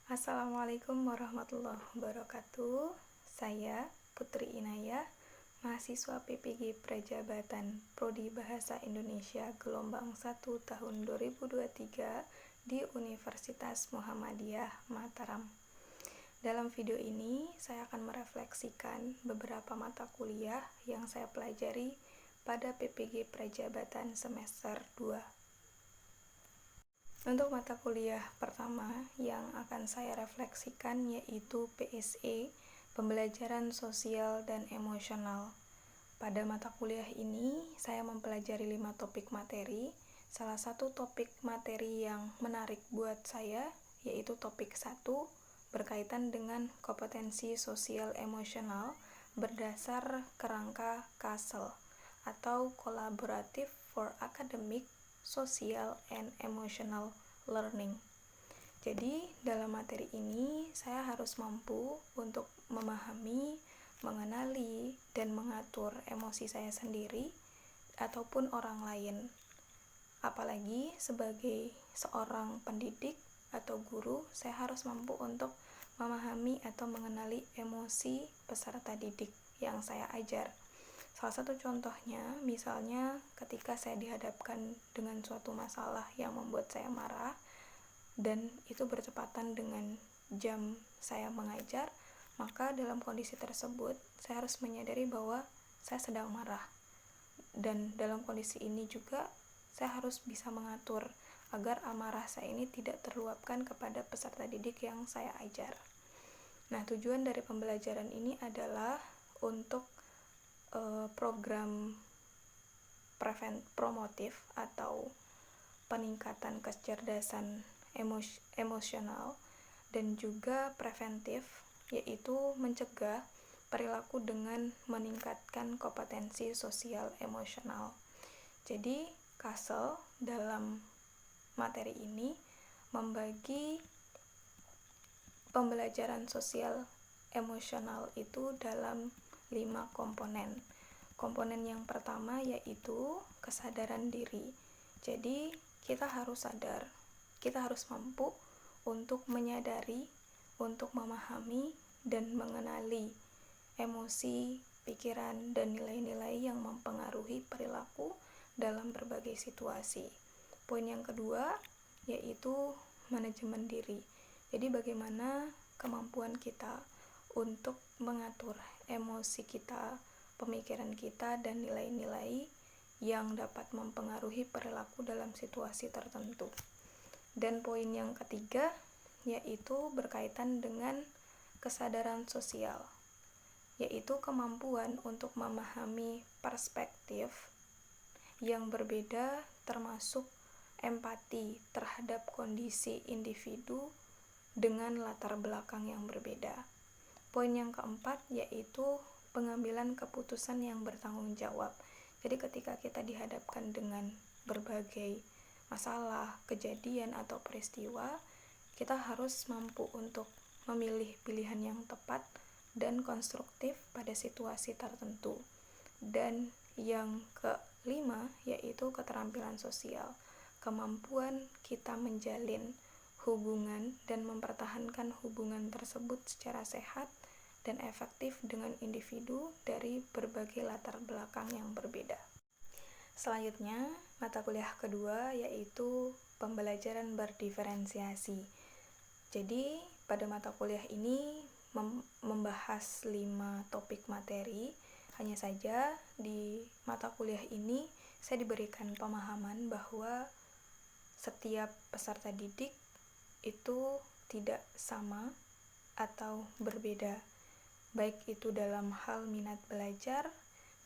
Assalamualaikum warahmatullahi wabarakatuh. Saya Putri Inayah, mahasiswa PPG Prajabatan Prodi Bahasa Indonesia gelombang 1 tahun 2023 di Universitas Muhammadiyah Mataram. Dalam video ini, saya akan merefleksikan beberapa mata kuliah yang saya pelajari pada PPG Prajabatan semester 2. Untuk mata kuliah pertama yang akan saya refleksikan yaitu PSE, Pembelajaran Sosial dan Emosional. Pada mata kuliah ini, saya mempelajari 5 topik materi. Salah satu topik materi yang menarik buat saya yaitu topik 1, berkaitan dengan kompetensi sosial emosional berdasar kerangka CASEL atau Collaborative for Academic, Social, and Emotional Learning. Jadi, dalam materi ini saya harus mampu untuk memahami, mengenali, dan mengatur emosi saya sendiri ataupun orang lain. Apalagi sebagai seorang pendidik atau guru, saya harus mampu untuk memahami atau mengenali emosi peserta didik yang saya ajar. Salah satu contohnya, misalnya ketika saya dihadapkan dengan suatu masalah yang membuat saya marah, dan itu bertepatan dengan jam saya mengajar, maka dalam kondisi tersebut, saya harus menyadari bahwa saya sedang marah. Dan dalam kondisi ini juga, saya harus bisa mengatur agar amarah saya ini tidak terluapkan kepada peserta didik yang saya ajar. Nah, tujuan dari pembelajaran ini adalah untuk program promotif atau peningkatan kecerdasan emosional dan juga preventif, yaitu mencegah perilaku dengan meningkatkan kompetensi sosial emosional. Jadi, CASEL dalam materi ini membagi pembelajaran sosial emosional itu dalam 5 komponen. Komponen yang pertama yaitu kesadaran diri. Jadi, kita harus sadar, kita harus mampu untuk menyadari, untuk memahami, dan mengenali emosi, pikiran, dan nilai-nilai yang mempengaruhi perilaku dalam berbagai situasi. Poin yang kedua yaitu manajemen diri. Jadi, bagaimana kemampuan kita untuk mengatur emosi kita, pemikiran kita, dan nilai-nilai yang dapat mempengaruhi perilaku dalam situasi tertentu. Dan poin yang ketiga yaitu berkaitan dengan kesadaran sosial, yaitu kemampuan untuk memahami perspektif yang berbeda termasuk empati terhadap kondisi individu dengan latar belakang yang berbeda. Poin yang keempat yaitu pengambilan keputusan yang bertanggung jawab. Jadi ketika kita dihadapkan dengan berbagai masalah, kejadian, atau peristiwa, kita harus mampu untuk memilih pilihan yang tepat dan konstruktif pada situasi tertentu. Dan yang kelima yaitu keterampilan sosial, kemampuan kita menjalin hubungan dan mempertahankan hubungan tersebut secara sehat dan efektif dengan individu dari berbagai latar belakang yang berbeda. Selanjutnya, mata kuliah kedua yaitu pembelajaran berdiferensiasi. Jadi, pada mata kuliah ini membahas 5 topik materi. Hanya saja di mata kuliah ini saya diberikan pemahaman bahwa setiap peserta didik itu tidak sama atau berbeda, baik itu dalam hal minat belajar,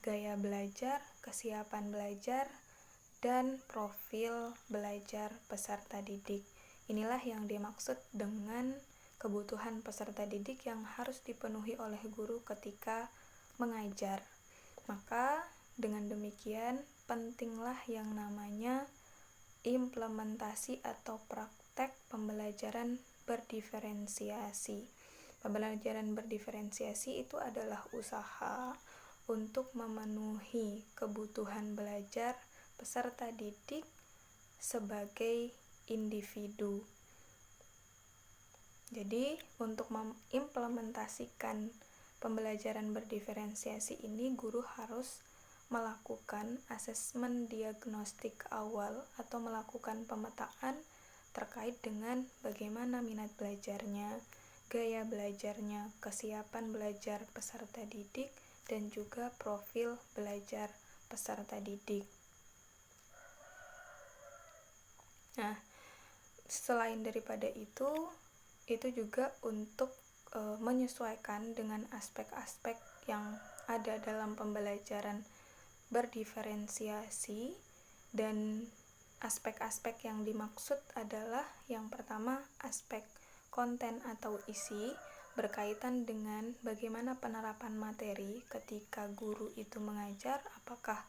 gaya belajar, kesiapan belajar, dan profil belajar peserta didik. Inilah yang dimaksud dengan kebutuhan peserta didik yang harus dipenuhi oleh guru ketika mengajar. Maka dengan demikian pentinglah yang namanya implementasi atau praktek pembelajaran berdiferensiasi. Pembelajaran berdiferensiasi itu adalah usaha untuk memenuhi kebutuhan belajar peserta didik sebagai individu. Jadi, untuk mengimplementasikan pembelajaran berdiferensiasi ini, guru harus melakukan asesmen diagnostik awal atau melakukan pemetaan terkait dengan bagaimana minat belajarnya, gaya belajarnya, kesiapan belajar peserta didik, dan juga profil belajar peserta didik. Nah, selain daripada itu juga untuk menyesuaikan dengan aspek-aspek yang ada dalam pembelajaran berdiferensiasi, dan aspek-aspek yang dimaksud adalah yang pertama aspek konten atau isi berkaitan dengan bagaimana penerapan materi ketika guru itu mengajar, apakah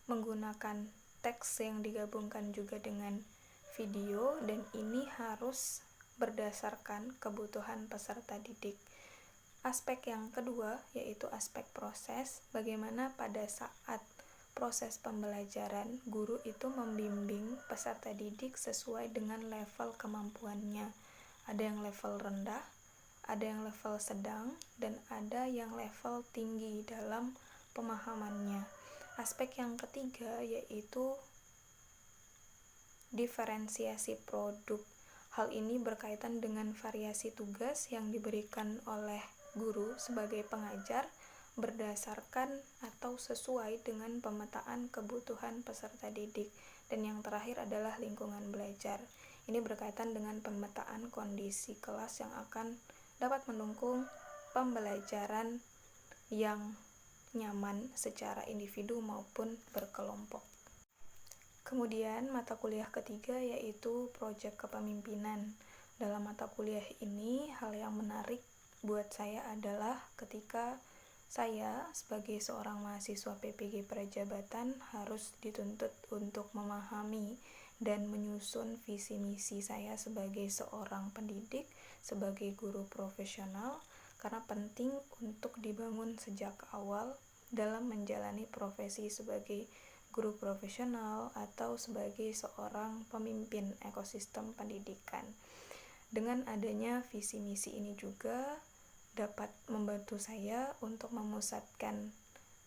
menggunakan teks yang digabungkan juga dengan video, dan ini harus berdasarkan kebutuhan peserta didik. Aspek yang kedua yaitu aspek proses, bagaimana pada saat proses pembelajaran guru itu membimbing peserta didik sesuai dengan level kemampuannya. Ada yang level rendah, ada yang level sedang, dan ada yang level tinggi dalam pemahamannya. Aspek yang ketiga yaitu diferensiasi produk. Hal ini berkaitan dengan variasi tugas yang diberikan oleh guru sebagai pengajar berdasarkan atau sesuai dengan pemetaan kebutuhan peserta didik. Dan yang terakhir adalah lingkungan belajar. Ini berkaitan dengan pemetaan kondisi kelas yang akan dapat mendukung pembelajaran yang nyaman secara individu maupun berkelompok. Kemudian mata kuliah ketiga yaitu proyek kepemimpinan. Dalam mata kuliah ini, hal yang menarik buat saya adalah ketika saya sebagai seorang mahasiswa PPG Prajabatan harus dituntut untuk memahami dan menyusun visi misi saya sebagai seorang pendidik, sebagai guru profesional, karena penting untuk dibangun sejak awal dalam menjalani profesi sebagai guru profesional atau sebagai seorang pemimpin ekosistem pendidikan. Dengan adanya visi misi ini juga dapat membantu saya untuk memusatkan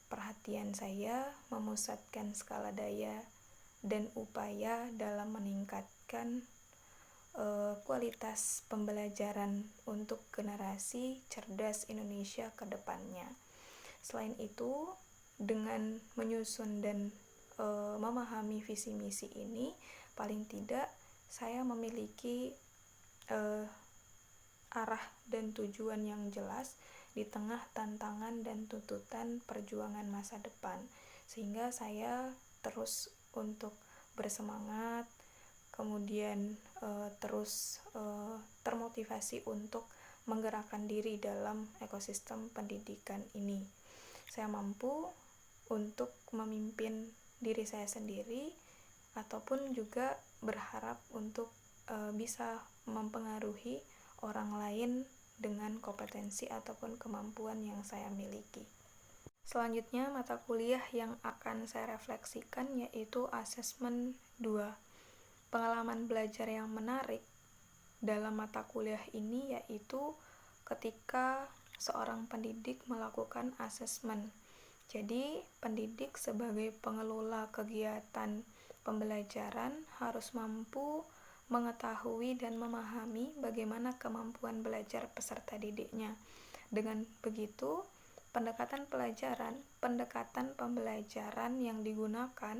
perhatian saya, memusatkan skala daya dan upaya dalam meningkatkan kualitas pembelajaran untuk generasi cerdas Indonesia ke depannya. Selain itu, dengan menyusun dan memahami visi misi ini, paling tidak saya memiliki arah dan tujuan yang jelas di tengah tantangan dan tuntutan perjuangan masa depan, sehingga saya terus untuk bersemangat, kemudian terus termotivasi untuk menggerakkan diri dalam ekosistem pendidikan ini. Saya mampu untuk memimpin diri saya sendiri ataupun juga berharap untuk bisa mempengaruhi orang lain dengan kompetensi ataupun kemampuan yang saya miliki. Selanjutnya, mata kuliah yang akan saya refleksikan yaitu asesmen 2. Pengalaman belajar yang menarik dalam mata kuliah ini yaitu ketika seorang pendidik melakukan asesmen. Jadi, pendidik sebagai pengelola kegiatan pembelajaran harus mampu mengetahui dan memahami bagaimana kemampuan belajar peserta didiknya. Dengan begitu, pendekatan pembelajaran yang digunakan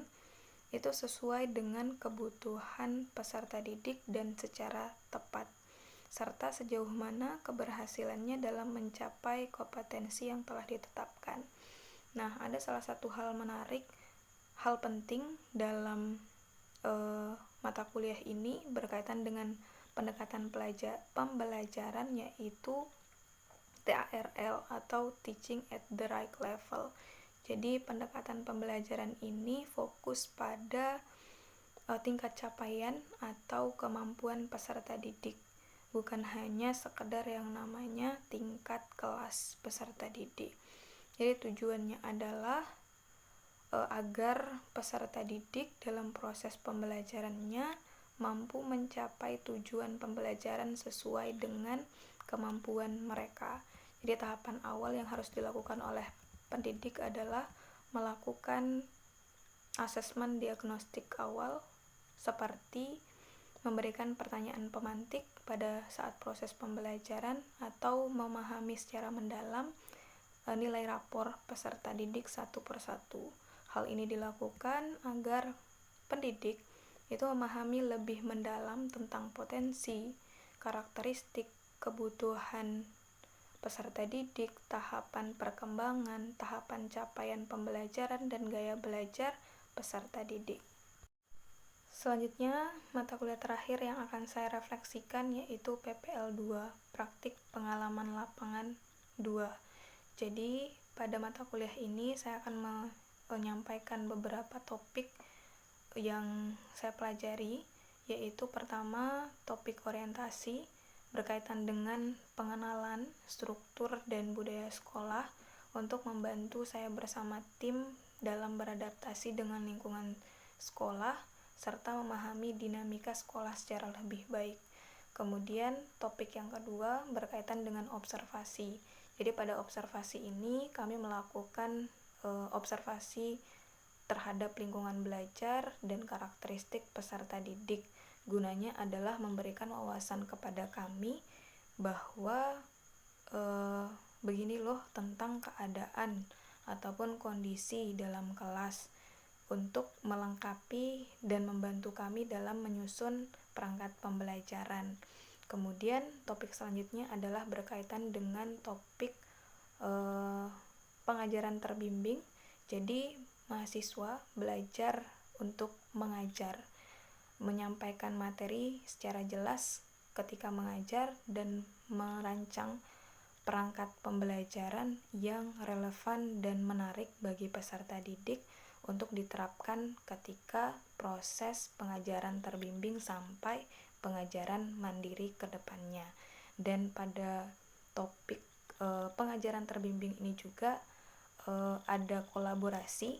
itu sesuai dengan kebutuhan peserta didik dan secara tepat, serta sejauh mana keberhasilannya dalam mencapai kompetensi yang telah ditetapkan. Nah, ada salah satu hal penting dalam mata kuliah ini berkaitan dengan pendekatan pembelajaran yaitu TARL atau Teaching at the Right Level. Jadi, pendekatan pembelajaran ini fokus pada tingkat capaian atau kemampuan peserta didik, bukan hanya sekedar yang namanya tingkat kelas peserta didik. Jadi tujuannya adalah agar peserta didik dalam proses pembelajarannya mampu mencapai tujuan pembelajaran sesuai dengan kemampuan mereka. Jadi tahapan awal yang harus dilakukan oleh pendidik adalah melakukan asesmen diagnostik awal seperti memberikan pertanyaan pemantik pada saat proses pembelajaran atau memahami secara mendalam nilai rapor peserta didik satu persatu. Hal ini dilakukan agar pendidik itu memahami lebih mendalam tentang potensi, karakteristik, kebutuhan peserta didik, tahapan perkembangan, tahapan capaian pembelajaran, dan gaya belajar peserta didik. Selanjutnya, mata kuliah terakhir yang akan saya refleksikan yaitu PPL 2, Praktik Pengalaman Lapangan 2. Jadi, pada mata kuliah ini saya akan menyampaikan beberapa topik yang saya pelajari, yaitu pertama, topik orientasi berkaitan dengan pengenalan struktur dan budaya sekolah untuk membantu saya bersama tim dalam beradaptasi dengan lingkungan sekolah serta memahami dinamika sekolah secara lebih baik. Kemudian topik yang kedua berkaitan dengan observasi. Jadi pada observasi ini kami melakukan observasi terhadap lingkungan belajar dan karakteristik peserta didik. Gunanya adalah memberikan wawasan kepada kami bahwa begini loh tentang keadaan ataupun kondisi dalam kelas untuk melengkapi dan membantu kami dalam menyusun perangkat pembelajaran. Kemudian topik selanjutnya adalah berkaitan dengan topik pengajaran terbimbing. Jadi mahasiswa belajar untuk mengajar, menyampaikan materi secara jelas ketika mengajar dan merancang perangkat pembelajaran yang relevan dan menarik bagi peserta didik untuk diterapkan ketika proses pengajaran terbimbing sampai pengajaran mandiri ke depannya. Dan pada topik pengajaran terbimbing ini juga ada kolaborasi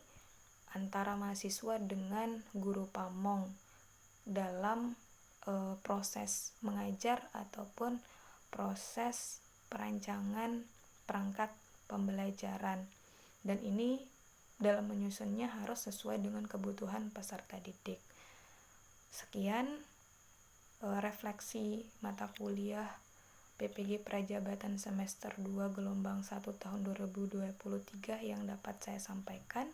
antara mahasiswa dengan guru pamong dalam proses mengajar ataupun proses perancangan perangkat pembelajaran, dan ini dalam menyusunnya harus sesuai dengan kebutuhan peserta didik. Sekian refleksi mata kuliah PPG Prajabatan semester 2 gelombang 1 tahun 2023 yang dapat saya sampaikan.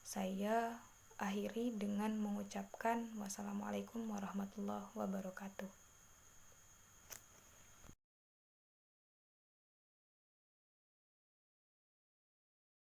Saya akhiri dengan mengucapkan wassalamualaikum warahmatullahi wabarakatuh.